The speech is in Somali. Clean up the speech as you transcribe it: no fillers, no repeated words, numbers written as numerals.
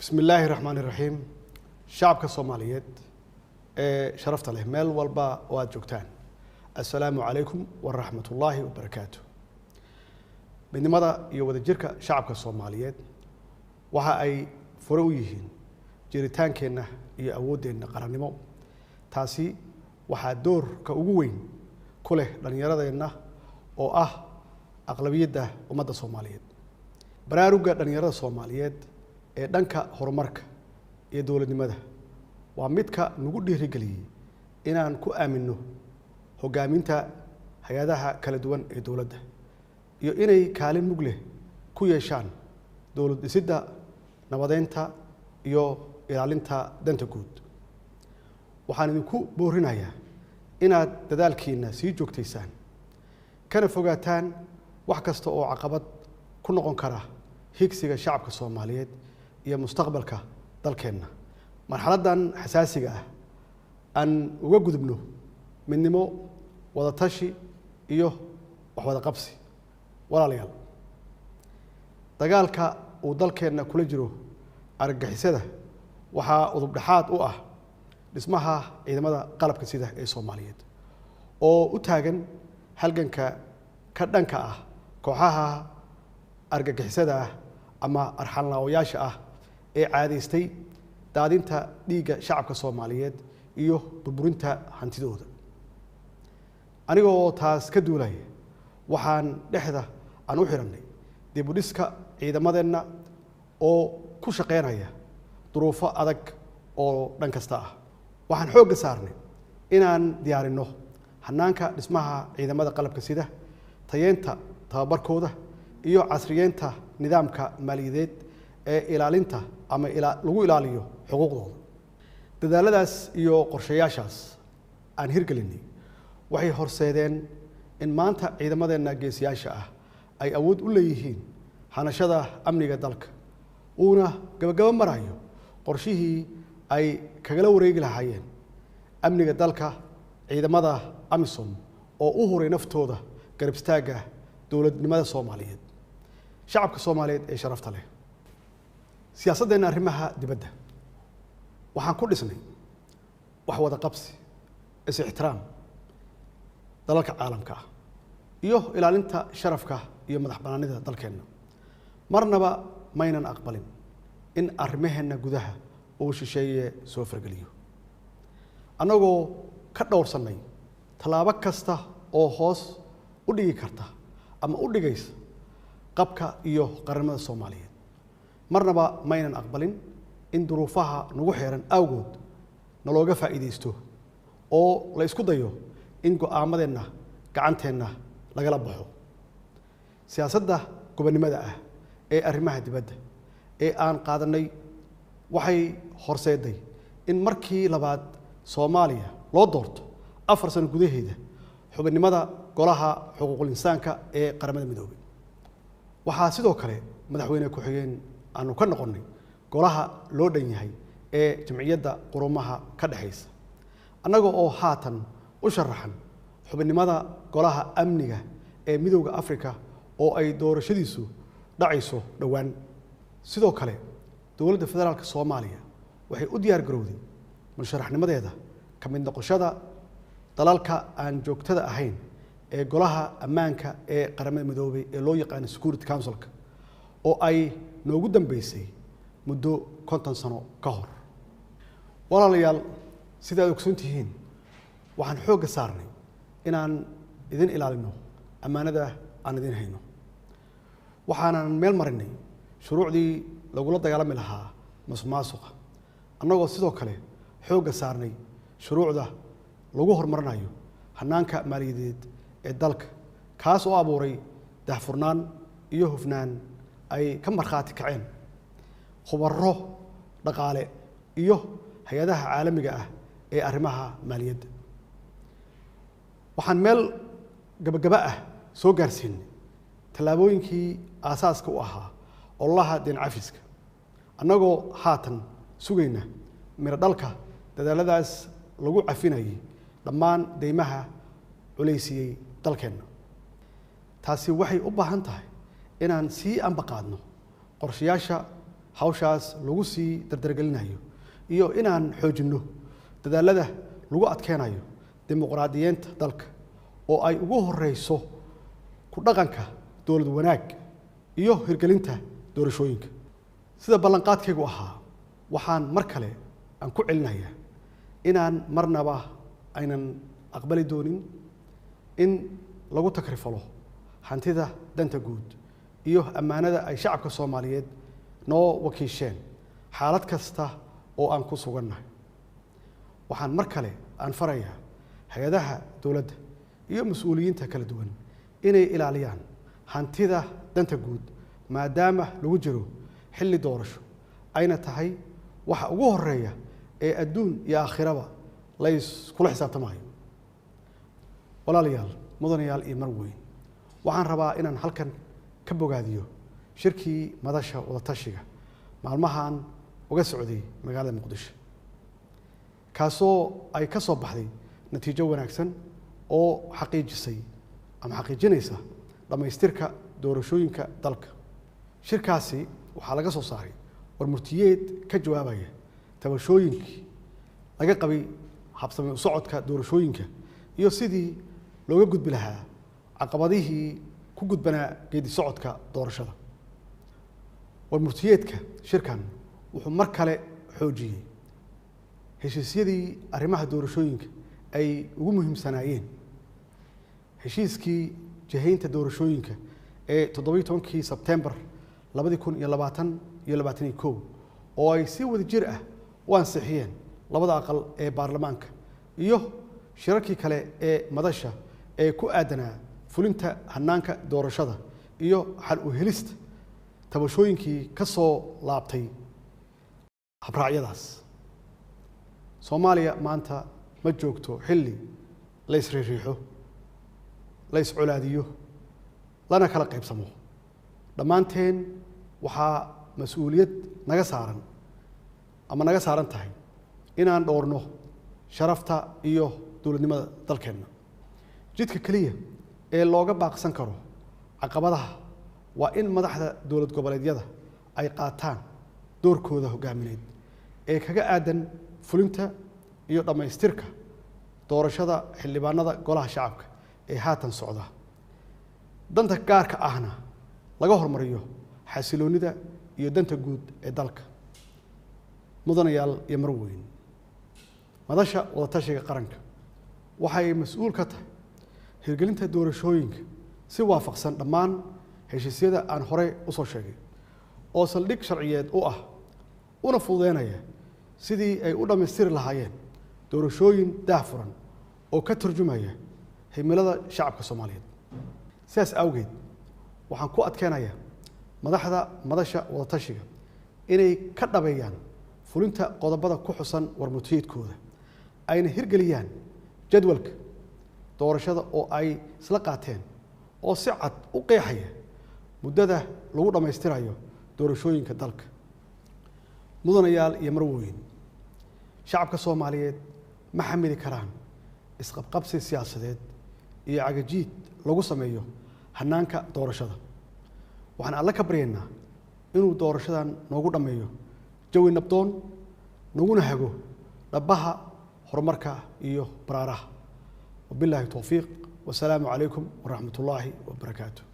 بسم الله الرحمن الرحيم شعبك الصوماليات شرفت له ميل والبا واجوكتان السلام عليكم ورحمة الله وبركاته من ماذا يود جرك شعبك الصوماليات وها أي فرويهن جريتان كنا يعود إن قرنمو تاسي وها دور كأوجوين كله لن يرى إنه أو أغلبية ده ومدى الصوماليات برارجة لن يرى الصوماليات dhanka horumarka iyo dawladnimada waa midka nagu dhiirigeliyay inaan ku aamino hogaaminta hay'adaha kala duwan ee dawladda iyo inay kaalin mug leh ku yeeshaan dawlad dhisidda nabadeynta iyo ilaalinta danta guud waxaan idinku boorinayaa inaad dadaalkiina sii joogtaysaan kana fogaataan wax kasta oo caqabad ku noqon kara higsiga shacabka Soomaaliyeed iyo mustaqbalka dalkeena marxaladan xasaasiga ah aan uga gudubno midnimo wada tashi iyo wax wada qabsi walaalayaal dagaalka uu dalkeena kula jiro argagixisada waxa udub dhaxaad u ah dhismaha ciidamada qalabka sida ee Soomaaliyeed oo u taagan halganka ka dhanka ah kooxaha argagixisada ama arxanlaawayaasha ah ee caadaystay daadinta dhiigga shacabka Soomaaliyeed iyo burburinta hantidooda anigoo taas ka duulay waxaan dhexda aan u xiranay dib u dhiska ciidamadeena oo ku shaqeynaya duruufo adag oo dhan kasta ah waxaan xoog saarnay inaan diyaarino hanaanka dhismaha ciidamada qalabka sida tayeenta tababarkooda iyo casriyeenta nidaamka maaliyadeed ee ilaalinta ama lagu ilaaliyo xuquuqdooda dadaaladaas iyo qorshayaashaas aan hirgelinay waxay horseedeen in maanta ciidamadeena geesiyaasha ah ay awood u leeyihiin hanashada amniga dalka uuna gabagaba marayo qorshihii ay kagala wareegi lahaayeen amniga dalka ciidamada AMISOM oo u horay naftooda garab istaaga dawladnimada Soomaaliyeed shacabka Soomaaliyeed ee sharafta leh siyaasaddeena arrimaha dibadda waxaan ku dhisnay wax wada qabsi is ixtiraam dalalka caalamka iyo ilaalinta sharafka iyo madaxbannaanida dalkeena marnaba maynan aqbalin in arrimaheena gudaha uu shisheeye soo fargeliyo anagoo ka dhowrsanay talaabo kasta oo hoos u dhigi karta ama u dhigaysa qabka iyo qaranimada Soomaaliyeed marnaba maynan aqbalin in duruufaha nagu xeeran awgood nalooga faa'iideysto oo la isku dayo in go'aamadeena gacanteena lagala baxo siyaasadda gobonimada ah ee arrimaha dibadda ee aan qaadanay waxay horseeday in markii labaad Soomaaliya loo doorto 4 sano gudaheeda xubinimada golaha xuquuqul insaanka ee qaramada midoobay waxaa sidoo kale madaxweyne ku xigeen aanu ka noqonay golaha loo dhan yahay ee jamciyadda qurumaha ka dhaxaysa annaga oo haatan u sharaxan xubinimada golaha amniga ee midowga Afrika oo ay doorashadiisu dhacayso dhawaan sidoo kale dawladda federaalka Soomaaliya waxay u diyaar garowday musharaxnimadeeda ka mid noqoshada dalalka aan joogtada ahayn ee golaha ammaanka ee qaramada midoobay ee loo yaqaan Security Council-ka oo ay noogu dambeysay muddo 50 sano ka hor walaalayaal sidaad ogsoontihiin waxaan xoog saarnay inaan idin ilaalino amaanada aan idin hayno waxaanan meel marinay shuruucdii lagula dagaalami lahaa musuqmaasuqa annagoo sidoo kale xoog saarnay shuruucda lagu horumarinayo hanaanka maaliyadeed ee dalka kaas oo abuuray daahfurnaan iyo hufnaan ay ka marxaati kaceen khubaro dhaqaale iyo hay'adaha caalamiga ah ee arrimaha maaliyadda waxaan meel gabagaba ah soo gaarsiinay tallaabooyinkii aasaaska u ahaa ololaha deen cafiska annagoo haatan sugayna miro dhalka dadaaladaas lagu cafinayay dhammaan deymaha culeysiyey dalkeena taasi waxay u baahan tahay inaan sii ambaqaadno qorshayaasha hawshaas lagu sii dardargelinayo iyo inaan xoojinno dadaalada lagu adkeenayo dimuqraadiyeynta dalka oo ay ugu horeyso ku dhaqanka dowlad wanaag iyo hirgelinta doorashooyinka sida ballanqaadkaygu ahaa waxaan mar kale aan ku celinayaa inaan marnaba aynan aqbali doonin in lagu takrifalo hantida danta guud iyo ammaanada ay shacabka Soomaaliyeed noo wakiisheen xaalad kasta oo aan ku sugannahay waxaan mar kale aan farayaa hay'adaha dawladda iyo mas'uuliyiinta kala duwan inay ilaaliyaan hantida danta guud maadaama lagu jiro xilli doorasho ayna tahay waxa ugu horeeya ee adduun iyo aakhiraba la iskula xisaabtamayo walaalayaal mudanayaal iyo marweyn waxaan rabaa inaan halkan ka bogaadiyo shirkii madasha wada tashiga maalmahan uga socday magaalada Muqdisho kaasoo ay ka soo baxday natiijo wanaagsan oo xaqiijinaysa dhamaystirka doorashooyinka dalka shirkaasi waxaa laga soo saaray warmurtiyeed ka jawaabaya tabashooyinkii laga qabay habsami u socodka doorashooyinka iyo sidii looga gudbi lahaa caqabadihii ku gudbanaa geedi socodka doorashada warmurtiyeedka shirkan wuxuu mar kale xoojiyay heshiisyadii arrimaha doorashooyinka ay ugu muhiimsanaayeen heshiiskii jahaynta doorashooyinka ee 17 Sebtembar 2021 oo ay si wada jir ah u ansixiyeen labada aqal ee baarlamaanka iyo shirarkii kale ee madasha ee ku aadanaa fulinta hanaanka doorashada iyo xal u helista tabashooyinkii ka soo laabtay habraacyadaas Soomaaliya maanta ma joogto xilli la isriixo la isculaadiyo lana kala qaybsamo dhammaanteen waxaa mas'uuliyad naga saaran tahay inaan dhowrno sharafta iyo dowladnimada dalkeena jidka kaliya ee looga baaqsan karo caqabadaha waa in madaxda dowlad goboleedyada ay qaataan doorkooda hogaamineed ee kaga aadan fulinta iyo dhamaystirka doorashada xildhibaanada golaha shacabka ee haatan socda danta gaarka ahna laga hormariyo xasiloonida iyo danta guud ee dalka mudanayaal iyo marweyn madasha wada tashiga qaranka waxay mas'uul ka tahay hirgelinta doorashooyinka si waafaqsan dhammaan heshiisyada aan hore u soo sheegay oo saldhig sharciyeed u ah una fududeynaya sidii ay u dhamaystiri lahaayeen doorashooyin daahfuran oo ka turjumaya himilada shacabka Soomaaliyeed sidaas awgeed waxaan ku adkeenayaa madaxda madasha wada tashiga inay ka dhabeeyaan fulinta qodobada ku xusan warmurtiyeedkooda ayna hirgeliyaan jadwalka doorashada oo ay isla qaateen oo si cad u qeexaya muddada lagu dhamaystirayo doorashooyinka dalka mudanayaal iyo marweyn shacabka Soomaaliyeed ma xamili karaan isqabqabsi siyaasadeed iyo cagajiid lagu sameeyo hanaanka doorashada waxaan alla ka baryaynaa inuu doorashadan noogu dhameeyo jawi nabdoon naguna hago dhabaha horumarka iyo baraaraha wabillahi tawfiiq wasalaamu calaykum waraxmatullaahi wabarakaatuh